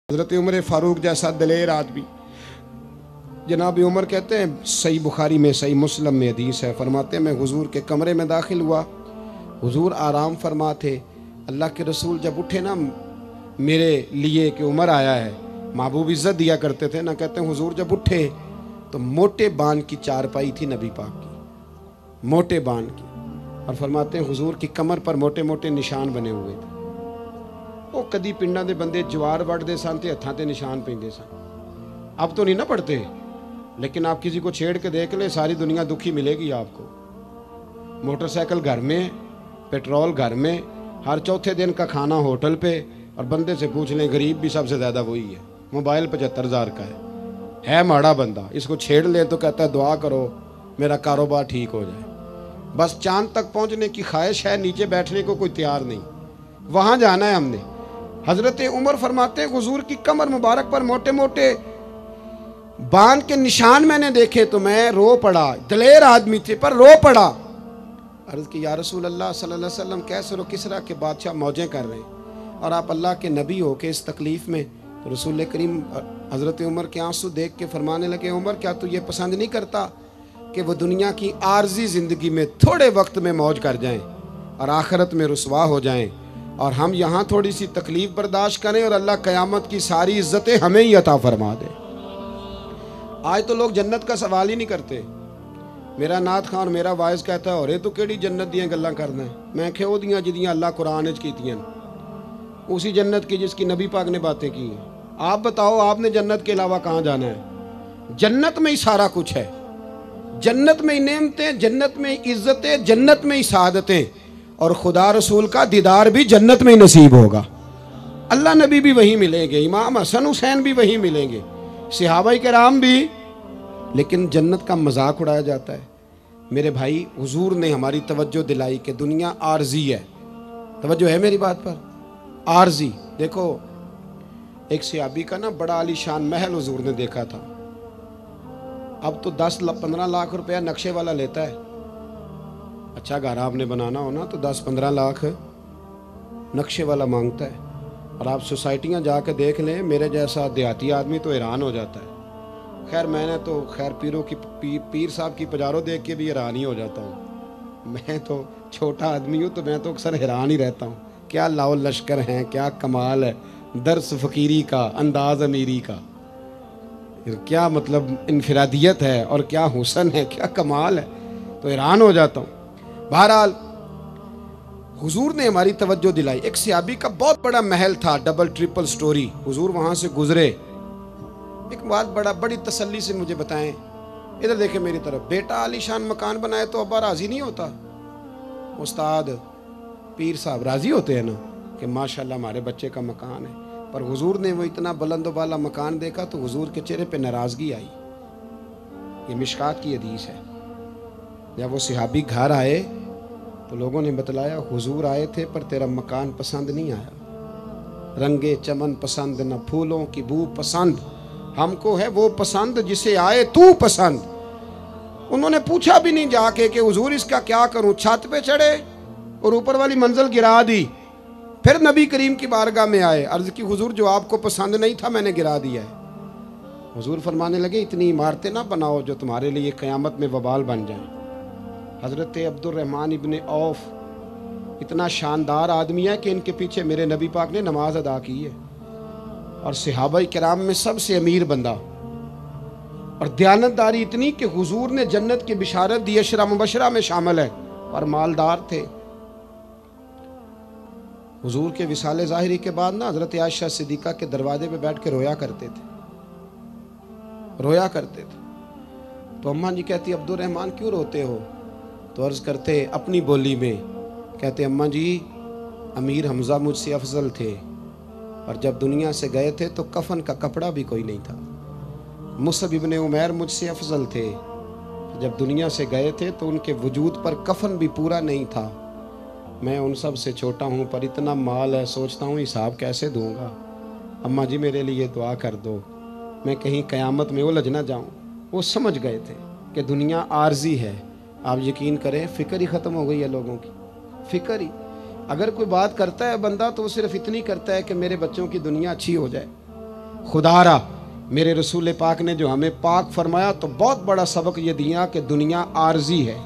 حضرت عمر فاروق جیسا دلیر آدمی، جناب عمر کہتے ہیں، صحیح بخاری میں صحیح مسلم میں حدیث ہے، فرماتے ہیں میں حضور کے کمرے میں داخل ہوا، حضور آرام فرما تھے۔ اللہ کے رسول جب اٹھے نا میرے لیے کہ عمر آیا ہے، محبوب عزت دیا کرتے تھے نا، کہتے ہیں حضور جب اٹھے تو موٹے بان کی چارپائی تھی نبی پاک کی، موٹے بان کی، اور فرماتے ہیں حضور کی کمر پر موٹے موٹے نشان بنے ہوئے تھے۔ وہ کدی پنڈاں دے بندے جوار وڈ دے سن تے ہتھاں تے نشان پیندے سن، اب تو نہیں نہ پڑتے، لیکن آپ کسی کو چھیڑ کے دیکھ لیں ساری دنیا دکھی ملے گی آپ کو۔ موٹر سائیکل گھر میں، پیٹرول گھر میں، ہر چوتھے دن کا کھانا ہوٹل پہ، اور بندے سے پوچھ لیں غریب بھی سب سے زیادہ وہی ہے، موبائل 75,000 کا ہے ماڑا بندہ، اس کو چھیڑ لے تو کہتا ہے دعا کرو میرا کاروبار ٹھیک ہو جائے۔ بس چاند تک پہنچنے کی خواہش ہے، نیچے بیٹھنے کو کوئی تیار نہیں، وہاں جانا ہے ہم نے۔ حضرت عمر فرماتے ہیں حضور کی کمر مبارک پر موٹے موٹے بان کے نشان میں نے دیکھے تو میں رو پڑا، دلیر آدمی تھے پر رو پڑا۔ عرض کی یا رسول اللہ صلی اللہ علیہ وسلم، کیسر و کسرا کے بادشاہ موجیں کر رہے ہیں اور آپ اللہ کے نبی ہو کے اس تکلیف میں؟ تو رسول کریم حضرت عمر کے آنسو دیکھ کے فرمانے لگے، عمر کیا تو یہ پسند نہیں کرتا کہ وہ دنیا کی عارضی زندگی میں تھوڑے وقت میں موج کر جائیں اور آخرت میں رسوا ہو جائیں، اور ہم یہاں تھوڑی سی تکلیف برداشت کریں اور اللہ قیامت کی ساری عزتیں ہمیں ہی عطا فرما دے۔ آج تو لوگ جنت کا سوال ہی نہیں کرتے۔ میرا نعت خان اور میرا وائز کہتا ہے اور تو کیڑی جنت دیاں گلاں کرنا ہے، میں کہ وہ دیاں جدیاں اللہ قرآن وچ کیتیاں، اسی جنت کی جس کی نبی پاک نے باتیں کی ہیں۔ آپ بتاؤ آپ نے جنت کے علاوہ کہاں جانا ہے؟ جنت میں ہی سارا کچھ ہے، جنت میں ہی نعمتیں، جنت میں ہی عزتیں، جنت میں ہی سعادتیں، اور خدا رسول کا دیدار بھی جنت میں ہی نصیب ہوگا۔ اللہ نبی بھی وہیں ملیں گے، امام حسن حسین بھی وہیں ملیں گے، صحابہ کرام بھی، لیکن جنت کا مذاق اڑایا جاتا ہے۔ میرے بھائی حضور نے ہماری توجہ دلائی کہ دنیا عارضی ہے، توجہ ہے میری بات پر؟ عارضی۔ دیکھو ایک صحابی کا نا بڑا عالی شان محل حضور نے دیکھا تھا، اب تو 10-15 لاکھ روپیہ نقشے والا لیتا ہے۔ اچھا گھر آپ نے بنانا ہونا تو 10-15 لاکھ نقشے والا مانگتا ہے، اور آپ سوسائٹیاں جا کے دیکھ لیں، میرے جیسا دیہاتی آدمی تو حیران ہو جاتا ہے۔ خیر میں نے تو پیروں کی پیر صاحب کی پجاروں دیکھ کے بھی حیران ہی ہو جاتا ہوں، میں تو چھوٹا آدمی ہوں تو میں تو اکثر حیران ہی رہتا ہوں، کیا لاؤ لشکر ہیں، کیا کمال ہے، درس فقیری کا، انداز امیری کا، کیا مطلب انفرادیت ہے اور کیا حسن ہے، کیا کمال ہے، تو حیران ہو جاتا ہوں۔ بہرحال حضور نے ہماری توجہ دلائی۔ ایک صحابی کا بہت بڑا محل تھا، ڈبل ٹرپل سٹوری، حضور وہاں سے گزرے، ایک بات بڑی تسلی سے مجھے بتائیں، ادھر دیکھیں میری طرف، بیٹا عالی شان مکان بنائے تو ابا راضی نہیں ہوتا؟ استاد پیر صاحب راضی ہوتے ہیں نا کہ ماشاءاللہ ہمارے بچے کا مکان ہے، پر حضور نے وہ اتنا بلند و بالا مکان دیکھا تو حضور کے چہرے پہ ناراضگی آئی۔ یہ مشکات کی حدیث ہے۔ جب وہ صحابی گھر آئے تو لوگوں نے بتلایا حضور آئے تھے پر تیرا مکان پسند نہیں آیا، رنگے چمن پسند نہ پھولوں کی بو پسند، ہم کو ہے وہ پسند جسے آئے تو پسند۔ انہوں نے پوچھا بھی نہیں جا کے کہ حضور اس کا کیا کروں، چھت پہ چڑھے اور اوپر والی منزل گرا دی، پھر نبی کریم کی بارگاہ میں آئے، عرض کی حضور جو آپ کو پسند نہیں تھا میں نے گرا دیا ہے۔ حضور فرمانے لگے اتنی عمارتیں نہ بناؤ جو تمہارے لیے قیامت میں وبال بن جائیں۔ حضرت عبد الرحمن ابن عوف اتنا شاندار آدمی ہے کہ ان کے پیچھے میرے نبی پاک نے نماز ادا کی ہے، اور صحابہ کرام میں سب سے امیر بندہ، اور دیانتداری اتنی کہ حضور نے جنت کی بشارت دی، عشرہ مبشرہ میں شامل ہے، اور مالدار تھے۔ حضور کے وصال ظاہری کے بعد نا حضرت عائشہ صدیقہ کے دروازے پہ بیٹھ کے رویا کرتے تھے۔ تو اماں جی کہتی عبد الرحمن کیوں روتے ہو؟ تو عرض کرتے اپنی بولی میں، کہتے اماں جی امیر حمزہ مجھ سے افضل تھے، اور جب دنیا سے گئے تھے تو کفن کا کپڑا بھی کوئی نہیں تھا۔ مصعب ابن عمیر مجھ سے افضل تھے، جب دنیا سے گئے تھے تو ان کے وجود پر کفن بھی پورا نہیں تھا۔ میں ان سب سے چھوٹا ہوں پر اتنا مال ہے، سوچتا ہوں حساب کیسے دوں گا، اماں جی میرے لیے دعا کر دو، میں کہیں قیامت میں الجھ نہ جاؤں۔ وہ سمجھ گئے تھے کہ دنیا عارضی ہے، آپ یقین کریں فکر ہی ختم ہو گئی ہے لوگوں کی، فکر ہی۔ اگر کوئی بات کرتا ہے بندہ تو وہ صرف اتنی کرتا ہے کہ میرے بچوں کی دنیا اچھی ہو جائے۔ خدا را میرے رسول پاک نے جو ہمیں پاک فرمایا تو بہت بڑا سبق یہ دیا کہ دنیا عارضی ہے۔